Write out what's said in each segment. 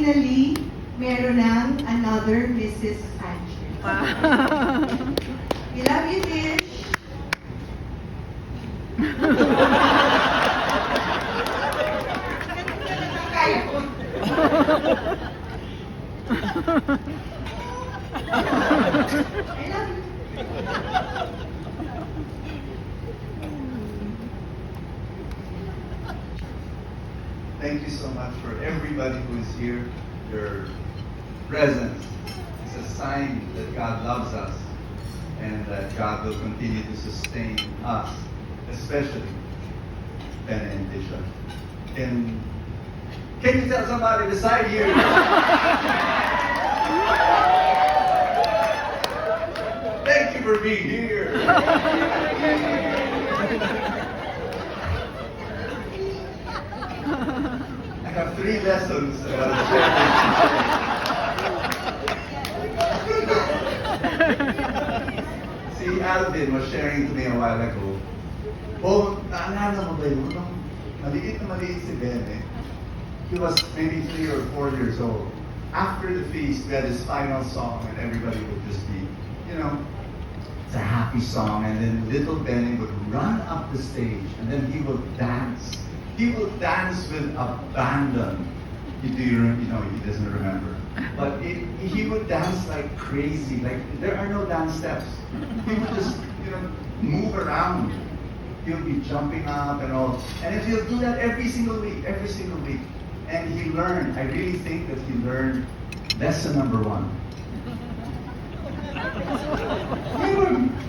finally, meron ng another Mrs. Sanchez. We love you, Tish. Kaya ko. I love you. Thank you so much for everybody who is here. Your presence is a sign that God loves us and that God will continue to sustain us, especially Bene and Tisha. Can you tell somebody beside you? Thank you for being here. I have 3 lessons about sharing. See, Alvin was sharing to me a while ago. Naalala mo ba yun? Nung maliit na maliit si Bene, he was maybe 3 or 4 years old. After the feast, we had this final song and everybody would just be, it's a happy song, and then little Bene would run up the stage and then he would dance. He would dance with abandon. He doesn't remember. But he would dance like crazy. Like there are no dance steps. He would just, move around. He'll be jumping up and all. And if he'll do that every single week. And he learned, I really think that he learned lesson number 1.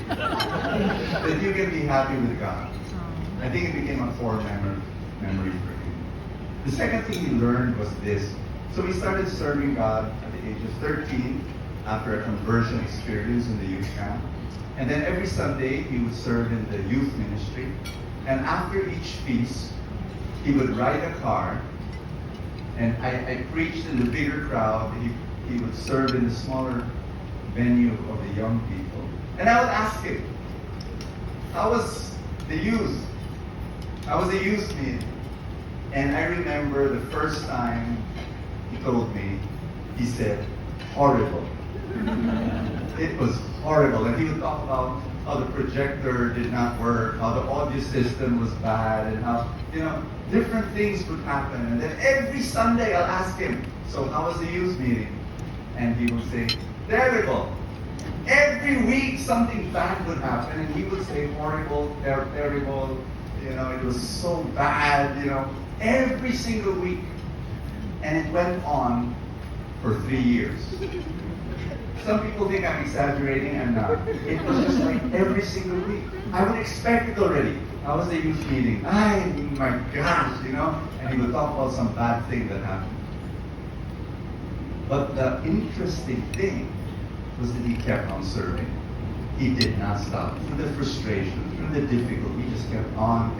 That you can be happy with God. I think it became a core memory for him. The second thing he learned was this. So he started serving God at the age of 13 after a conversion experience in the youth camp. And then every Sunday he would serve in the youth ministry. And after each feast, he would ride a car. And I preached in the bigger crowd. He would serve in the smaller venue of the young people. And I would ask him, how was the youth? How was the youth meeting? And I remember the first time he told me, he said, horrible. It was horrible. And he would talk about how the projector did not work, how the audio system was bad, and how, different things would happen. And then every Sunday I'll ask him, so how was the youth meeting? And he would say, terrible. Every week something bad would happen, and he would say, horrible, terrible, it was so bad, every single week. And it went on for 3 years. Some people think I'm exaggerating, I'm not. It was just like every single week. I would expect it already. I was at a youth meeting. Oh my gosh, and he would talk about some bad thing that happened. But the interesting thing was that he kept on serving. He did not stop. Through the frustration, through the difficulty, he just kept on,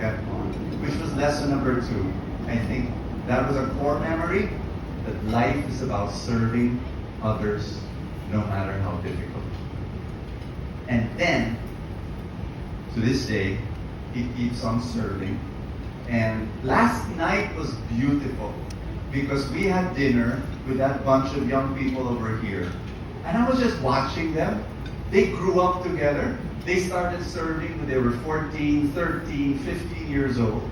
which was lesson number 2. I think that was a core memory, that life is about serving others no matter how difficult. And then, to this day, he keeps on serving. And last night was beautiful because we had dinner with that bunch of young people over here. And I was just watching them. They grew up together. They started serving when they were 14, 13, 15 years old.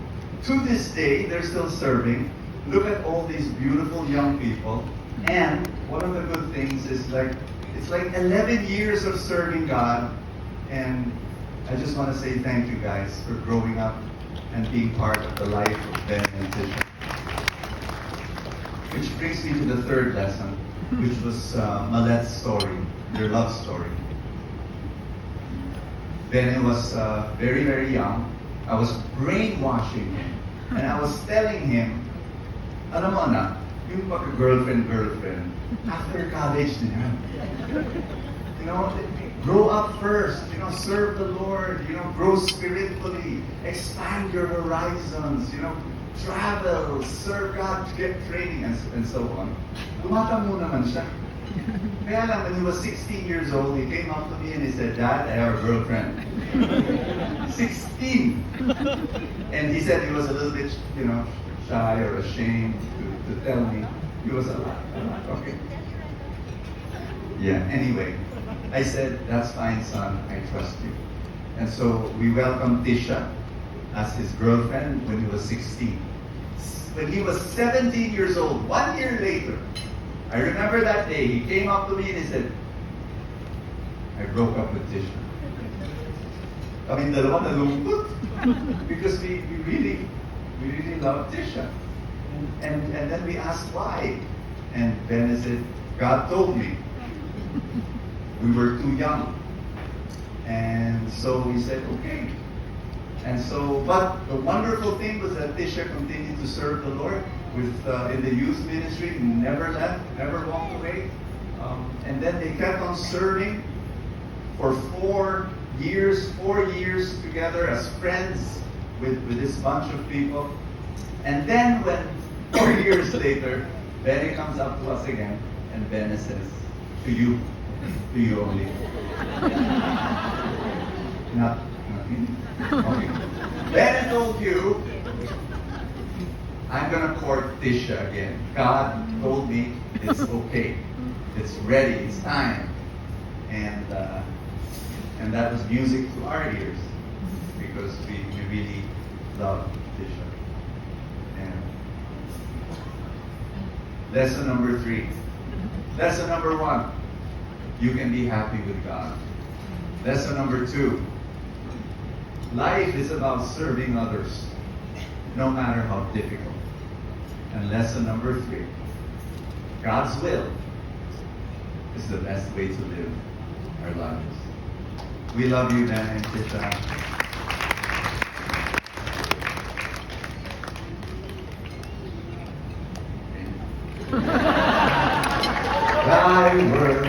To this day, they're still serving. Look at all these beautiful young people. And one of the good things is it's like 11 years of serving God. And I just want to say thank you guys for growing up and being part of the life of Bene and Tisha. Which brings me to the third lesson, which was Malet's story, their love story. Bene was very, very young. I was brainwashing him. And I was telling him, alam mo na, yung pagka-girlfriend, after college na yan. Grow up first, serve the Lord, grow spiritually, expand your horizons, travel, serve God, get training, and so on. Tumatango naman siya. Kaya lang, when he was 16 years old, he came up to me and he said, Dad, I have a girlfriend. 16! And he said he was a little bit, shy or ashamed to tell me. He was alive. Okay. Yeah, anyway, I said, that's fine, son, I trust you. And so we welcomed Tisha as his girlfriend when he was 16. When he was 17 years old, 1 year later, I remember that day, he came up to me and he said, I broke up with Tisha. Kaming dalawa nalungkot. Because we really love Tisha. And then we asked why. And Bene said, God told me. We were too young. And so we said, okay. And so, but the wonderful thing was that Tisha continued to serve the Lord in the youth ministry, never left, never walked away. And then they kept on serving for 4 years together as friends with this bunch of people. And then when 4 years later, Bene comes up to us again, and Bene says, to you only. Not me. Okay. Bene told you, I'm gonna court Tisha again. God told me it's okay. It's ready, it's time. And that was music to our ears because we really love Tisha. And lesson number 3. Lesson number 1, you can be happy with God. Lesson number 2, life is about serving others, no matter how difficult. And lesson number 3, God's will is the best way to live our lives. We love you, Bene and Tisha. Thy word